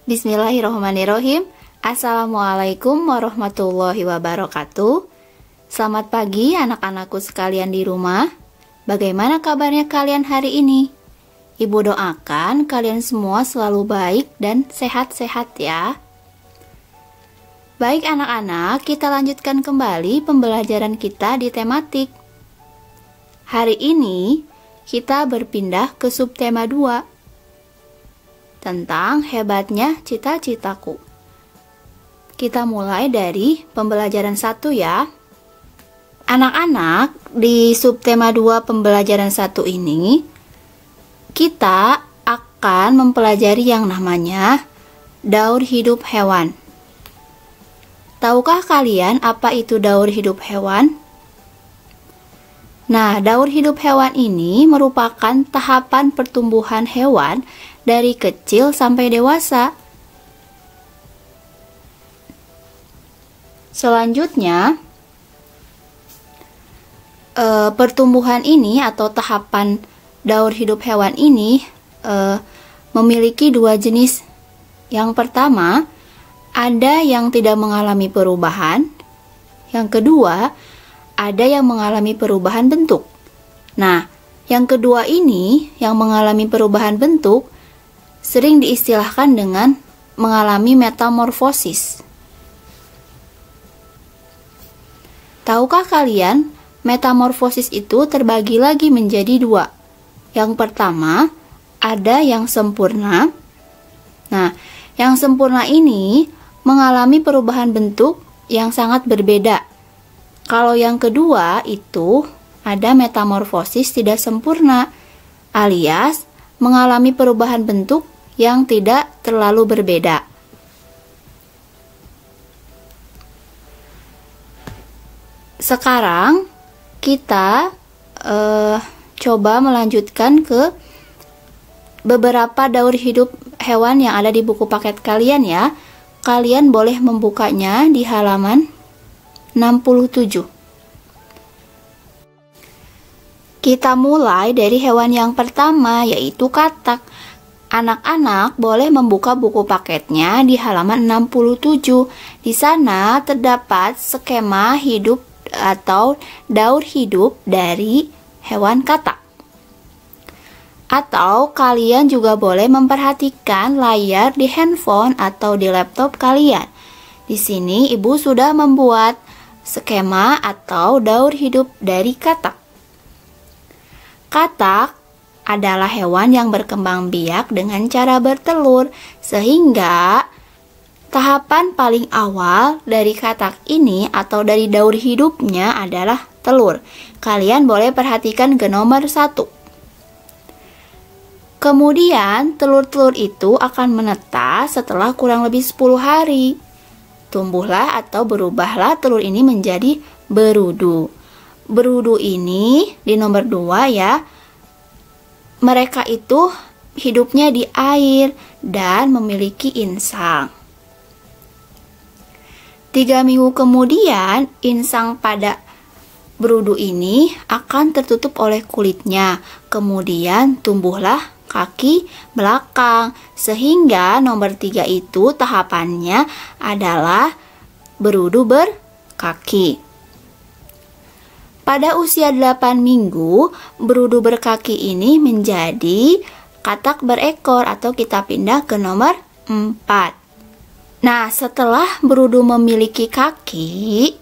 Bismillahirrahmanirrahim. Assalamualaikum warahmatullahi wabarakatuh. Selamat pagi anak-anakku sekalian di rumah. Bagaimana kabarnya kalian hari ini? Ibu doakan kalian semua selalu baik dan sehat-sehat ya. Baik anak-anak, kita lanjutkan kembali pembelajaran kita di tematik. Hari ini kita berpindah ke subtema 2 tentang hebatnya cita-citaku. Kita mulai dari pembelajaran 1 ya. Anak-anak, di subtema 2 pembelajaran 1 ini kita akan mempelajari yang namanya daur hidup hewan. Tahukah kalian apa itu daur hidup hewan? Nah, daur hidup hewan ini merupakan tahapan pertumbuhan hewan dari kecil sampai dewasa. Selanjutnya, pertumbuhan ini atau tahapan daur hidup hewan ini memiliki 2 jenis. Yang pertama, ada yang tidak mengalami perubahan. Yang kedua, ada yang mengalami perubahan bentuk. Nah, yang kedua ini, yang mengalami perubahan bentuk, sering diistilahkan dengan mengalami metamorfosis. Tahukah kalian, metamorfosis itu terbagi lagi menjadi 2. Yang pertama, ada yang sempurna. Nah, yang sempurna ini mengalami perubahan bentuk yang sangat berbeda. Kalau yang kedua itu ada metamorfosis tidak sempurna, alias mengalami perubahan bentuk yang tidak terlalu berbeda. Sekarang kita coba melanjutkan ke beberapa daur hidup hewan yang ada di buku paket kalian ya. Kalian boleh membukanya di halaman 67. Kita mulai dari hewan yang pertama, yaitu katak. Anak-anak boleh membuka buku paketnya di halaman 67. Di sana terdapat skema hidup atau daur hidup dari hewan katak. Atau kalian juga boleh memperhatikan layar di handphone atau di laptop kalian. Di sini ibu sudah membuat skema atau daur hidup dari katak. Katak adalah hewan yang berkembang biak dengan cara bertelur, sehingga tahapan paling awal dari katak ini atau dari daur hidupnya adalah telur. Kalian boleh perhatikan ke nomor 1. Kemudian telur-telur itu akan menetas setelah kurang lebih 10 hari. Tumbuhlah atau berubahlah telur ini menjadi berudu. Berudu ini di nomor 2 ya. Mereka itu hidupnya di air dan memiliki insang. 3 minggu kemudian insang pada berudu ini akan tertutup oleh kulitnya. Kemudian tumbuhlah kaki belakang, sehingga nomor 3 itu tahapannya adalah berudu berkaki. Pada usia 8 minggu, berudu berkaki ini menjadi katak berekor atau kita pindah ke nomor 4. Nah, setelah berudu memiliki kaki,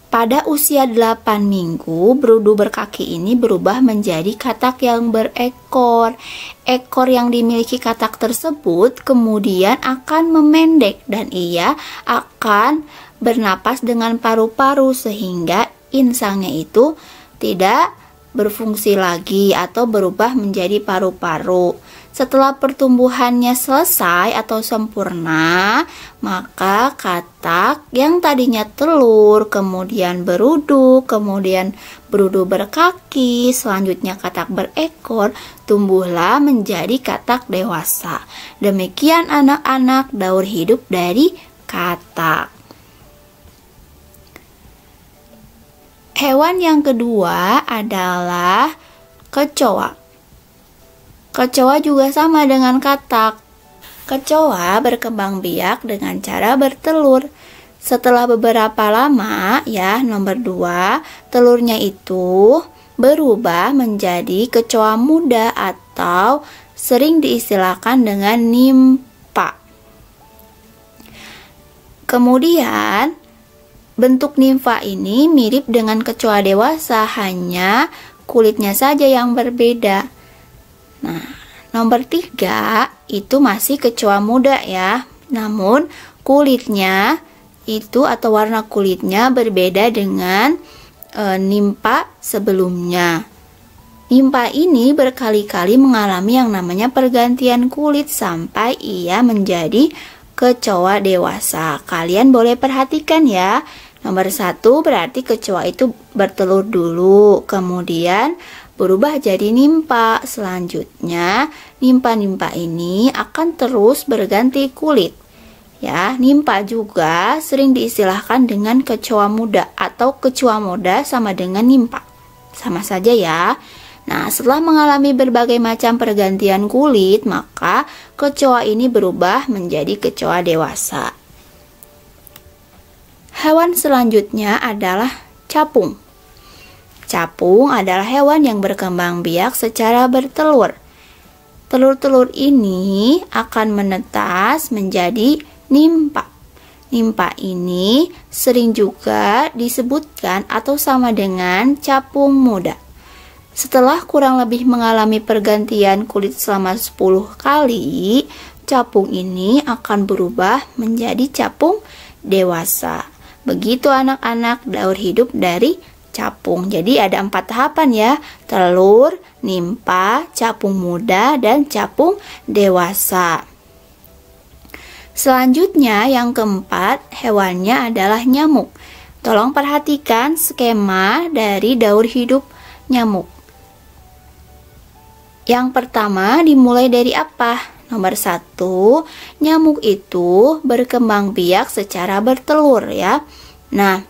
pada usia 8 minggu, berudu berkaki ini berubah menjadi katak yang berekor. Ekor yang dimiliki katak tersebut kemudian akan memendek dan ia akan bernapas dengan paru-paru sehingga insangnya itu tidak berfungsi lagi atau berubah menjadi paru-paru. Setelah pertumbuhannya selesai atau sempurna, maka katak yang tadinya telur, kemudian berudu, kemudian berudu berkaki, selanjutnya katak berekor, tumbuhlah menjadi katak dewasa. Demikian anak-anak daur hidup dari katak. Hewan yang kedua adalah kecoa. Kecoa juga sama dengan katak. Kecoa berkembang biak dengan cara bertelur. Setelah beberapa lama, ya, nomor 2, telurnya itu berubah menjadi kecoa muda atau sering diistilahkan dengan nimpa. Kemudian, bentuk nimfa ini mirip dengan kecoa dewasa, hanya kulitnya saja yang berbeda. Nah, nomor 3 itu masih kecoa muda ya, namun kulitnya itu atau warna kulitnya berbeda dengan nimpa sebelumnya. Nimpa ini berkali-kali mengalami yang namanya pergantian kulit sampai ia menjadi kecoa dewasa. Kalian boleh perhatikan ya. Nomor 1 berarti kecoa itu bertelur dulu, kemudian berubah jadi nimpa. Selanjutnya, nimpa-nimpa ini akan terus berganti kulit. Ya, nimpa juga sering diistilahkan dengan kecoa muda atau kecoa muda sama dengan nimpa. Sama saja ya. Nah, setelah mengalami berbagai macam pergantian kulit, maka kecoa ini berubah menjadi kecoa dewasa. Hewan selanjutnya adalah capung. Capung adalah hewan yang berkembang biak secara bertelur. Telur-telur ini akan menetas menjadi nimpa. Nimpa ini sering juga disebutkan atau sama dengan capung muda. Setelah kurang lebih mengalami pergantian kulit selama 10 kali, capung ini akan berubah menjadi capung dewasa. Begitu anak-anak daur hidup dari capung. Jadi ada 4 tahapan ya: telur, nimpa, capung muda, dan capung dewasa. Selanjutnya yang keempat, hewannya adalah nyamuk. Tolong perhatikan skema dari daur hidup nyamuk. Yang pertama dimulai dari apa? Nomor 1, nyamuk itu berkembang biak secara bertelur ya. Nah,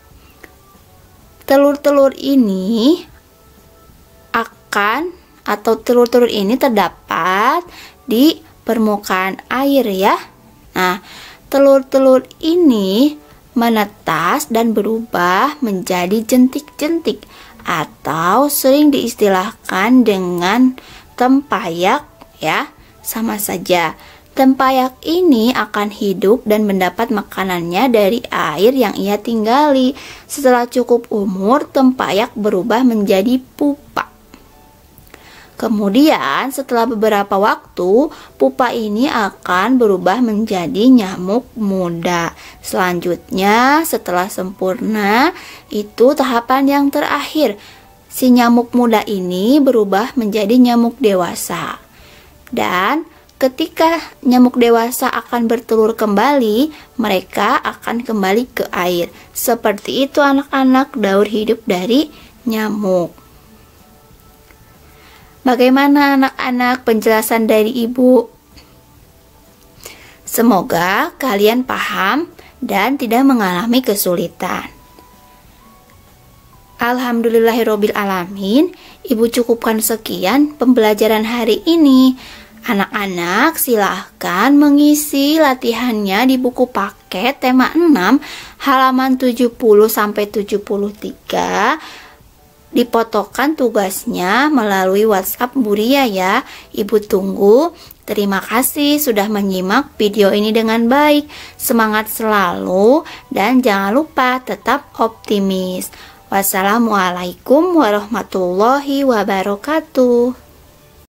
telur-telur ini telur-telur ini terdapat di permukaan air ya. Nah, telur-telur ini menetas dan berubah menjadi jentik-jentik atau sering diistilahkan dengan tempayak ya. Sama saja, tempayak ini akan hidup dan mendapat makanannya dari air yang ia tinggali. Setelah cukup umur, tempayak berubah menjadi pupa. Kemudian setelah beberapa waktu, pupa ini akan berubah menjadi nyamuk muda. Selanjutnya, setelah sempurna, itu tahapan yang terakhir. Si nyamuk muda ini berubah menjadi nyamuk dewasa. Dan ketika nyamuk dewasa akan bertelur kembali, mereka akan kembali ke air. Seperti itu anak-anak daur hidup dari nyamuk. Bagaimana anak-anak penjelasan dari ibu? Semoga kalian paham dan tidak mengalami kesulitan. Alhamdulillahirobbil alamin. Ibu cukupkan sekian pembelajaran hari ini. Anak-anak silahkan mengisi latihannya di buku paket tema 6 halaman 70-73. Dipotokan tugasnya melalui WhatsApp Buria ya. Ibu tunggu. Terima kasih sudah menyimak video ini dengan baik. Semangat selalu dan jangan lupa tetap optimis. Wassalamualaikum warahmatullahi wabarakatuh.